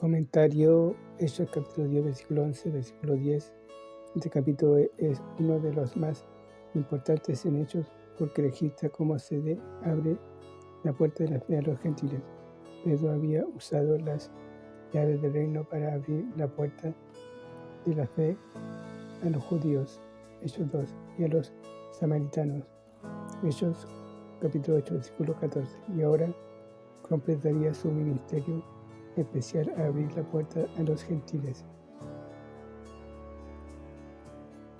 Comentario, Hechos capítulo 10, versículo 11, versículo 10. Este capítulo es uno de los más importantes en Hechos porque registra cómo se abre la puerta de la fe a los gentiles. Pedro había usado las llaves del reino para abrir la puerta de la fe a los judíos, Hechos 2, y a los samaritanos, Hechos capítulo 8, versículo 14. Y ahora completaría su ministerio especial a abrir la puerta a los gentiles.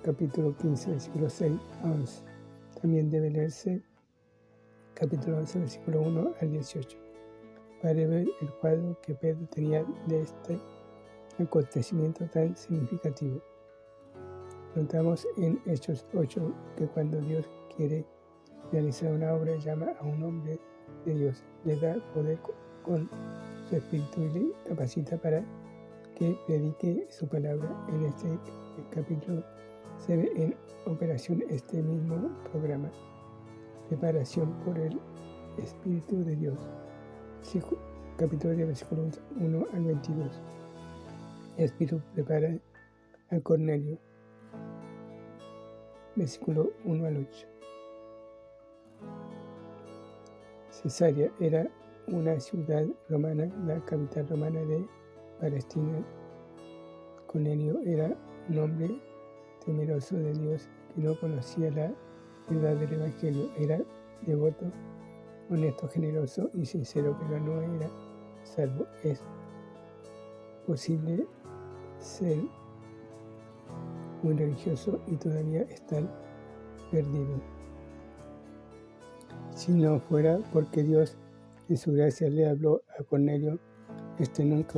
Capítulo 15, versículo 6 a 11. También debe leerse capítulo 11, versículo 1 al 18, para ver el cuadro que Pedro tenía de este acontecimiento tan significativo. Notamos en Hechos 8 que cuando Dios quiere realizar una obra, llama a un hombre de Dios, le da poder con su espíritu y le capacita para que predique su palabra. En este capítulo se ve en operación este mismo programa, preparación por el Espíritu de Dios. Capítulo 10, versículo 1 al 22. El Espíritu prepara a Cornelio, versículo 1 al 8. Cesarea era una ciudad romana, la capital romana de Palestina. Cornelio era un hombre temeroso de Dios que no conocía la verdad del Evangelio. Era devoto, honesto, generoso y sincero, pero no era salvo. Es posible ser muy religioso y todavía estar perdido. Si no fuera porque Dios en su gracia le habló a Cornelio, nunca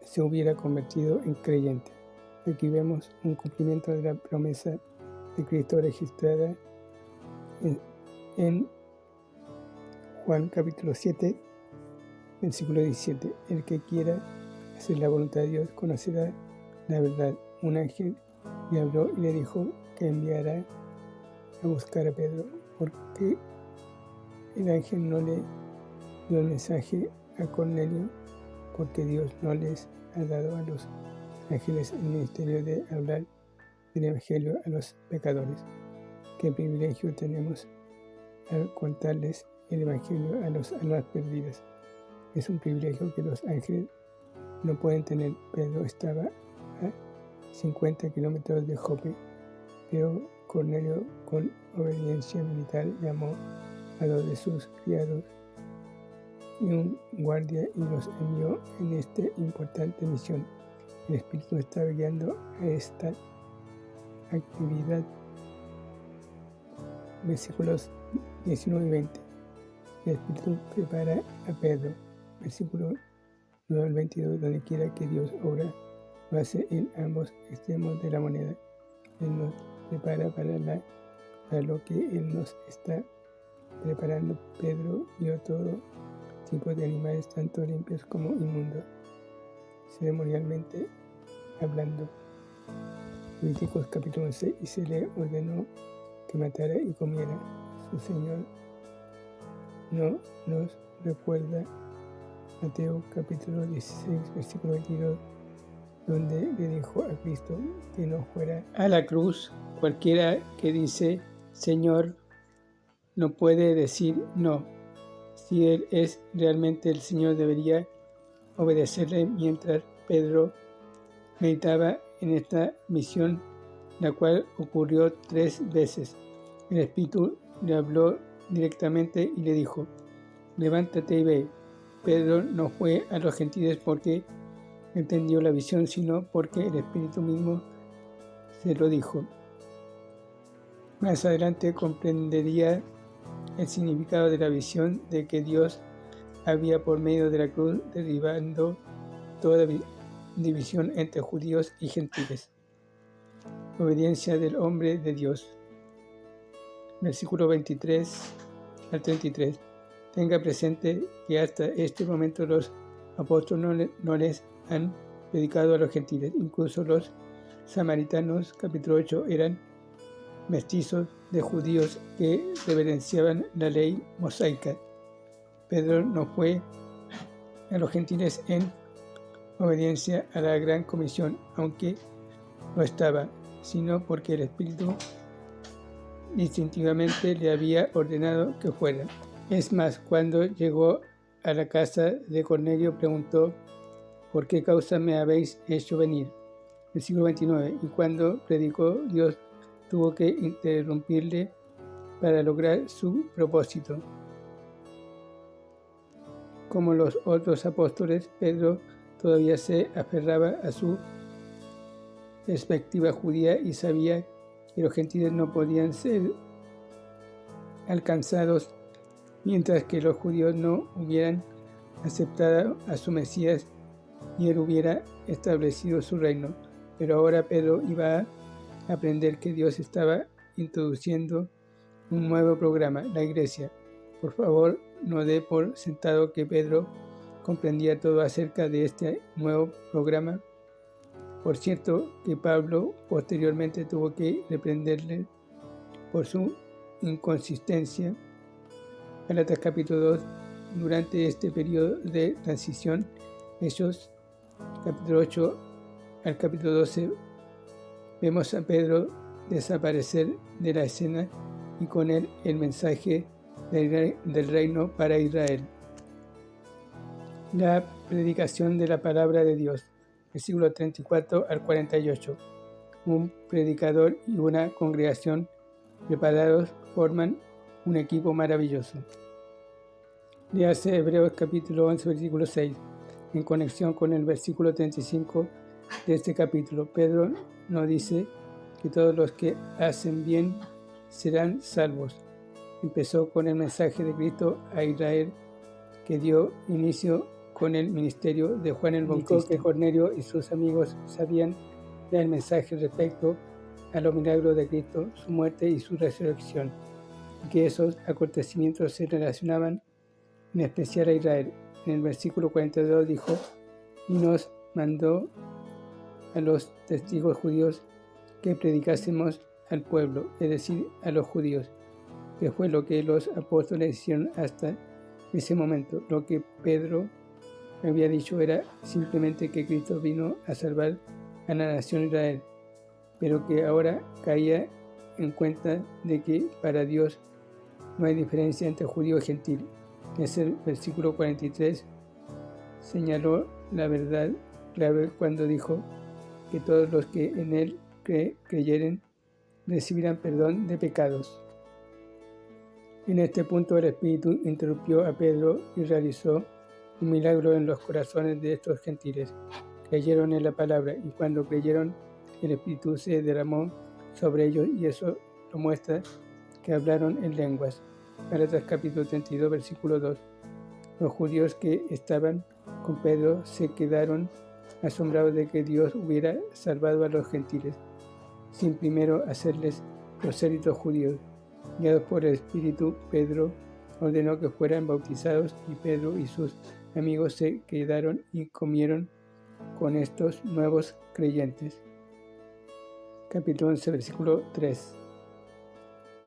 se hubiera convertido en creyente. Aquí vemos un cumplimiento de la promesa de Cristo registrada en Juan capítulo 7, versículo 17. El que quiera hacer la voluntad de Dios conocerá la verdad. Un ángel le habló y le dijo que enviará a buscar a Pedro, porque el ángel no le dio el mensaje a Cornelio, porque Dios no les ha dado a los ángeles el ministerio de hablar del Evangelio a los pecadores. Qué privilegio tenemos al contarles el Evangelio a las almas perdidas. Es un privilegio que los ángeles no pueden tener. Pedro estaba a 50 kilómetros de Jope, pero Cornelio, con obediencia militar, llamó a 2 de sus criados y un guardia y los envió en esta importante misión. El Espíritu estaba guiando a esta actividad. Versículos 19 y 20. El Espíritu prepara a Pedro. Versículo 9 al 22. Donde quiera que Dios obra, lo hace en ambos extremos de la moneda. Él nos prepara para lo que Él nos está preparando. Pedro vio todo tipo de animales, tanto limpios como inmundos, ceremonialmente hablando. Levíticos capítulo 11. Y se le ordenó que matara y comiera. Su Señor no nos recuerda Mateo capítulo 16, versículo 22, donde le dijo a Cristo que no fuera a la cruz. Cualquiera que dice Señor no puede decir no. Si Él es realmente el Señor, debería obedecerle. Mientras Pedro meditaba en esta misión, la cual ocurrió 3 veces, el Espíritu le habló directamente y le dijo: levántate y ve. Pedro no fue a los gentiles porque entendió la visión, sino porque el Espíritu mismo se lo dijo. Más adelante comprendería el significado de la visión de que Dios había por medio de la cruz derribando toda división entre judíos y gentiles. Obediencia del hombre de Dios. Versículo 23 al 33. Tenga presente que hasta este momento los apóstoles no les han predicado a los gentiles. Incluso los samaritanos, capítulo 8, eran mestizos de judíos que reverenciaban la ley mosaica. Pedro no fue a los gentiles en obediencia a la gran comisión, aunque no estaba, sino porque el Espíritu instintivamente le había ordenado que fuera. Es más, cuando llegó a la casa de Cornelio, preguntó: ¿por qué causa me habéis hecho venir? Versículo 29. Y cuando predicó, Dios tuvo que interrumpirle para lograr su propósito. Como los otros apóstoles, Pedro todavía se aferraba a su perspectiva judía y sabía que los gentiles no podían ser alcanzados mientras que los judíos no hubieran aceptado a su Mesías y él hubiera establecido su reino. Pero ahora Pedro iba a aprender que Dios estaba introduciendo un nuevo programa, la iglesia. Por favor, no dé por sentado que Pedro comprendía todo acerca de este nuevo programa. Por cierto, que Pablo posteriormente tuvo que reprenderle por su inconsistencia. Gálatas capítulo 2. Durante este periodo de transición, Hechos capítulo 8 al capítulo 12, vemos a Pedro desaparecer de la escena y con él el mensaje del reino para Israel. La predicación de la palabra de Dios, versículo 34 al 48. Un predicador y una congregación preparados forman un equipo maravilloso. Léase Hebreos capítulo 11, versículo 6. En conexión con el versículo 35 de este capítulo, Pedro nos dice que todos los que hacen bien serán salvos. Empezó con el mensaje de Cristo a Israel, que dio inicio con el ministerio de Juan el Bautista. Que Cornelio y sus amigos sabían del mensaje respecto a los milagros de Cristo, su muerte y su resurrección, y que esos acontecimientos se relacionaban en especial a Israel. En el versículo 42 dijo: y nos mandó a los testigos judíos que predicásemos al pueblo, es decir, a los judíos, que fue lo que los apóstoles hicieron hasta ese momento. Lo que Pedro había dicho era simplemente que Cristo vino a salvar a la nación Israel, pero que ahora caía en cuenta de que para Dios no hay diferencia entre judío y gentil. En ese versículo 43 señaló la verdad clave cuando dijo que todos los que en él creyeren recibirán perdón de pecados. En este punto el Espíritu interrumpió a Pedro y realizó un milagro en los corazones de estos gentiles. Creyeron en la palabra y cuando creyeron el Espíritu se derramó sobre ellos y eso lo muestra que hablaron en lenguas. Gálatas capítulo 32 versículo 2. Los judíos que estaban con Pedro se quedaron asombrados de que Dios hubiera salvado a los gentiles, sin primero hacerles prosélitos judíos. Guiados por el Espíritu, Pedro ordenó que fueran bautizados y Pedro y sus amigos se quedaron y comieron con estos nuevos creyentes. Capítulo 11, versículo 3.